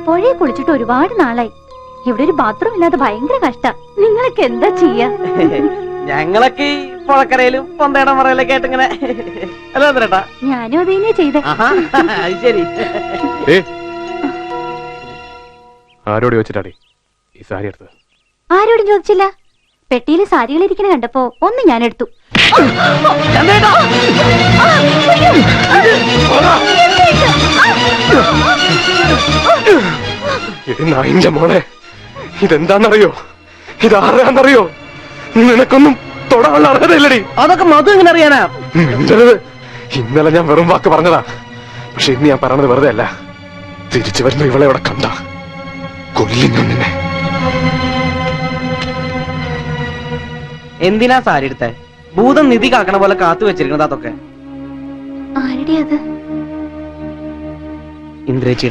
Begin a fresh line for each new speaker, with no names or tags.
പുഴയെ കുളിച്ചിട്ട് ഒരുപാട് നാളായി. ഇവിടെ ഒരു ബാത്റൂം ഇല്ലാതെ ഭയങ്കര കഷ്ട. നിങ്ങളൊക്കെ എന്താ ചെയ്യാ?
ഞങ്ങളൊക്കെ ഈ പുഴക്കരയിലും പൊന്തയുടെ മറയിലൊക്കെ ആയിട്ട് ഇങ്ങനെ അല്ല ചേട്ടാ.
ഞാനും അതന്നെ ചെയ്ത.
അത് ശരി.
ആരോട് ചോദിച്ചിട്ടാടി ഈ സാരി എടുത്തത്?
ആരോടും ചോദിച്ചില്ല. പെട്ടിയിൽ സാരികൾ ഇരിക്കണ കണ്ടപ്പോ ഒന്ന് ഞാൻ എടുത്തു.
നായിന്റെ മോളെ, ഇതെന്താന്നറിയോ? ഇതാരാന്നറിയോ? നിനക്കൊന്നും തൊടാനുള്ള അർഹതയില്ലടി.
അതൊക്കെ മധു എങ്ങനെ അറിയാനാ?
മിണ്ടരുത്. ഇന്നലെ ഞാൻ വെറും വാക്ക് പറഞ്ഞതാ. പക്ഷെ ഇന്ന് ഞാൻ പറഞ്ഞത് വെറുതെ അല്ല. തിരിച്ചു വരുന്ന ഇവളെ ഇവിടെ കണ്ട കൊല്ലിഞ്ഞു നിന്നെ.
എന്തിനാ സാരി എടുത്തേ? ഭൂതം നിധി കാക്കണ പോലെ കാത്തു വെച്ചിരിക്കുന്നത് അതൊക്കെ.
ആരുടെ അത്?
ഇന്ദ്രേച്ചി